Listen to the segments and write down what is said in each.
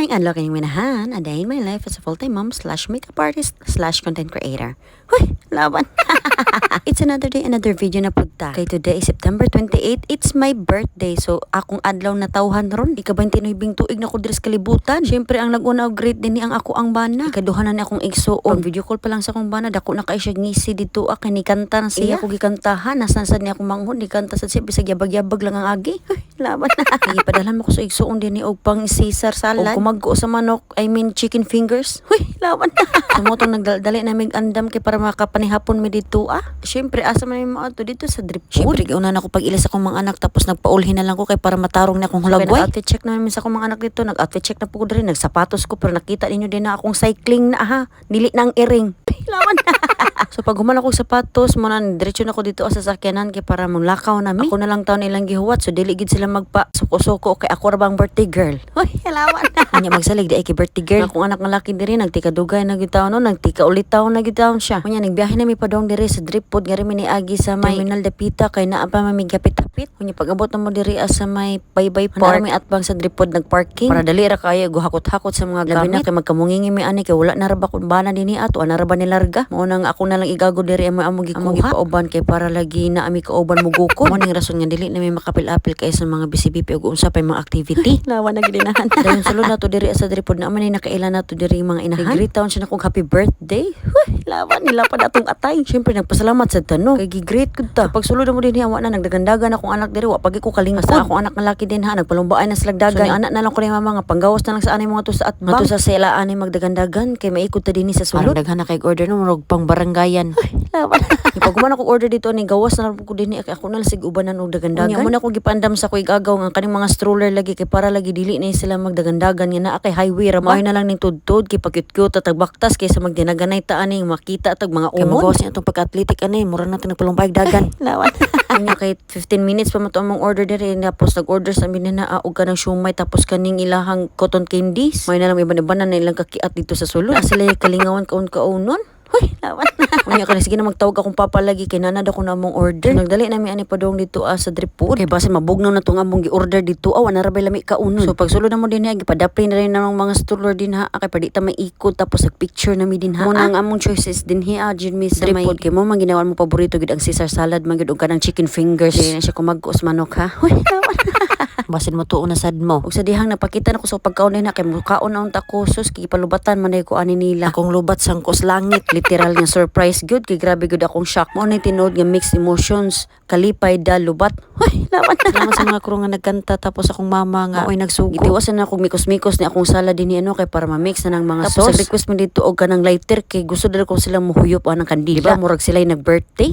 Maing adlaw kayong minahan, a day in my life as a full-time mom slash makeup artist slash content creator. Huy, laban. It's another day, another video na punta. Kay today is September 28, it's my birthday. So, akong adlaw na tawhan ron. Ika-29 tuig na ko dres kalibutan. Siyempre, ang nag-una great din ni ang ako ang bana. Ikaduhanan na akong igsuon. Video call pa lang sa akong bana, dako na kay siya ngisi dito. Kay ni kanta na siya. Ako gikantahan, nasansad niya akong manghon. Ni kanta sa siya, bisag yabag-yabag lang ang agi. Huy, laban na. Ipadalan mo ko sa igsuon din ni og pang Caesar salad. O kumagko sa manok, I mean chicken fingers. Huy, laban na. Sumotong nagdali na mig andam kay para makapanihapon mi dito Siyempre, asa man yung mga dito sa drip food. Siyempre, una na ako pag ilis akong mga anak tapos nagpaulhin na lang ko kay para matarong na akong hulagway. Nag-outfit check naman sa akong mga anak dito. Nag-outfit check na po ko rin. Nagsapatos ko pero nakita ninyo din na akong cycling na Dili na ang earring. Lawan na. So pag human ako sapatos, muna diretso na ako dito sa sakyanan kay para mong lakaw na mi. Ako na lang taon ilang gihuwat so dili gid sila magpa suko-suko kay ako ra bang birthday girl. Hoy, lawan na. Anya magsalig di ay kay birthday girl. Akong anak nga laki diri nagtika dugay na gid taon no, nagtika ulit taon na gid taon siya. Kunya nagbiyahe na mi padong diri sa drip pod nga mi ni agi sa may Terminal de Pita kay naa pa mamigapit-apit. Kunya pag-abot na mo diri sa may Baybay Park mi atbang sa drip pod nagparking para dali ra kaya guhakot-hakot sa mga gamit kay magkamungingi mi ani kay wala na ra ba kun bana dinhi ato ana ra ba nilarga. Mao nang ako na lang igago diri amo gikuha pauban kay para lagi na ami kauban mo guko. Mo ning rason nga dili na mi makapil-apil kay sa mga bisibipi ug unsa pa mga activity. Lawan na gidinahan. Dayon sulod na to diri sa drip pod na man nakailan na to diri mga inahan. Great town siya na kog happy birthday. Huy, lawan nila pa atong atay. Syempre nagpasalamat sa tano. Kay gi-great gud ta. Pag sulod mo din hiya na nagdagandagan akong anak diri wa pagi ko kalingkod. Sa akong anak nga laki din nagpalumbaan na sila dagan. So, anak na lang ko ni mama nga panggawas na lang sa anay mga to sa atbang. Mato sa sela anay magdagandagan kay maikot ta dinhi sa sulod. Daghan na kay order no murag pang barangayan. Laban. Pag man ako order dito ni gawas na lang ko dinhi kay ako na lang sig ubanan og dagandagan. Nya mo na ko gipandam sa kuy gagaw nga kaning mga stroller lagi kay para lagi dili na sila magdagandagan nga naa kay highway ra mo na lang ning tudtod kay pakyut-kyut at tagbaktas kaysa magdinaganay ta aning makita tag mga umon. Kay magawas niya itong pagka-athletic ani mura na nagpalumpay dagan. Lawan. Nya kay 15 minutes pa mo to among order diri tapos nag-order sa amin na og kanang siomay tapos kaning ilahang cotton candies. May na lang iban-iban na ilang kakiat dito sa sulod. Sila kalingawan kaon-kaonon. Hoy, lawan na. Unya ka sige na magtawag akong papa lagi kay nanad ako na mong order. Nagdali na mi ani padong dito sa drip food. Kay base mabugnaw na to nga mong gi-order dito. Wana ra bay lami kaunon. So pag sulod na mo din ha gipadapli na rin na mga stroller din kay padi ta maikot tapos nag-picture na mi din Mo nang among choices din jud mi sa drip food kay mo man ginawan mo paborito gid ang Caesar salad man gid og kanang chicken fingers. Dili na siya kumagkos manok Hoy, lawan. Basin mo tuon na sad mo. Ug sa dihang napakita nako sa pagkaon na kay mukaon na unta ko sus kipalubatan man ko ani nila. Akong lubat sangkos langit. Literal nga surprise good kay grabe gud akong shock mo ni tinud nga mixed emotions kalipay da lubat. Hoy, lawan na. Salamat sa mga crew nga nagkanta tapos akong mama nga oy nagsugo. Gitiwasan na akong mikos-mikos ni akong salad dinhi kay para ma-mix na ng mga sauce. Tapos request mo dito og kanang lighter kay gusto dala ko sila mohuyop anang kandila. Diba murag sila nag-birthday?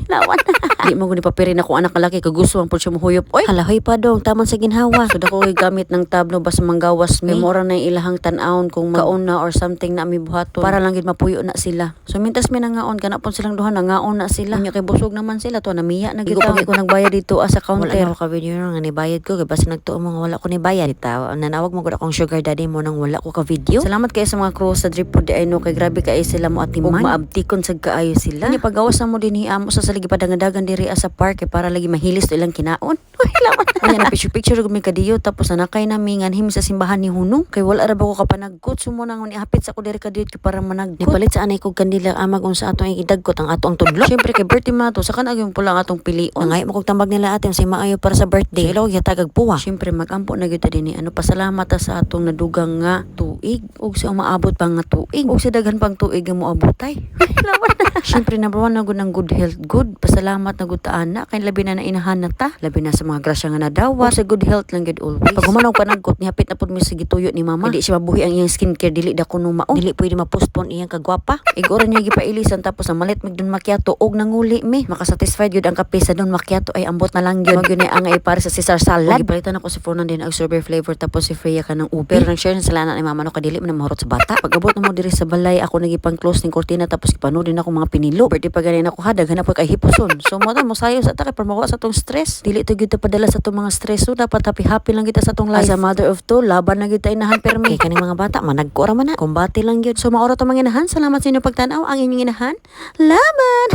Lawan na. Di mo guni papirin ako anak kalaki kagusto ang po siya mohuyop. Oy, halahoy pa dong taman sa ginhawa. So dako gamit ng tablo basta manggawas mi. Mora na ilahang tan-aon kung kaon na or something na mi buhaton para lang gid mapuyo na sila. So mintas mi nangaon kana pon silang duha nangaon na sila. Nya kay busog naman sila to namiya na gid ko nagbayad dito sa counter. Wala ko video nga ni bayad ko kay basta nagtuo mo nga wala ko ni bayad. Nanawag mo gud akong sugar daddy mo nang wala ko ka video. Salamat kay sa mga crew sa drip pod ay no kay grabe kay sila mo atiman. Maabtikon sa kaayo sila. Nya pagawas na mo dinhi amo sa saligi padangan-dagan diri sa park para lagi mahilis to ilang kinaon. Ay, lawan. Anya na picture gud mi kadiyo tapos nanakay nami nganhim sa simbahan ni Hunong kay wala ra ba ko kapanagkot sumo nang ihapit sa ko diri kadiyot kay para managkot. Nipalit sa anay kog kandila amag unsa atong idagkot ang atong tudlo. Syempre kay birthday man to sa kan agyong pula ang atong pilion. Ngay mo kog tambag nila atin si maayo para sa birthday. Hello yatagag puwa. Syempre magampo na gyud dinhi pasalamat sa atong nadugang nga tuig ug sa maabot pa nga tuig ug sa daghan pang tuig nga moabotay. Lawan na. Syempre number 1 na gud ang good health good. Pasalamat na gud ta ana kay labi na inahan na ta. Labi na sa mga grasya nga nadawa sa good health lang gid always. Pag humanong panagkot ni hapit na pud mi sa gituyo ni mama. Hindi siya mabuhi ang iyang skincare dili da kuno mao. Dili pwede ma-postpone iyang kagwapa. Igora niya gipailisan tapos ang malit mig Don Macchiato og nanguli mi. Makasatisfied gyud ang kape sa Don Macchiato ay ambot na lang gyud. Magyud ni ang ay para sa Caesar salad. Gipalitan ako si Fronan din ang strawberry flavor tapos si Freya kanang ube. Pero nang share na sila na ni mama no kadili man mahurot sa bata. Pag-abot na mo diri sa balay ako nagipang close ning kortina tapos ipanood din ako mga pinilo. Birthday pa ganin ako daghan na po kay hipuson. So mo ta mo sayo sa ta kay para sa tong stress. Dili to gyud ta padala sa tong mga stress. So dapat happy lang kita sa tong life. As a mother of two, laban na gyud ta inahan permi. Kay kaning mga bata managko ra man na. Kumbati lang gyud. So maoro to mga inahan. Salamat sa inyo pagtan-aw ang inyong inahan. Laban.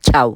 Ciao.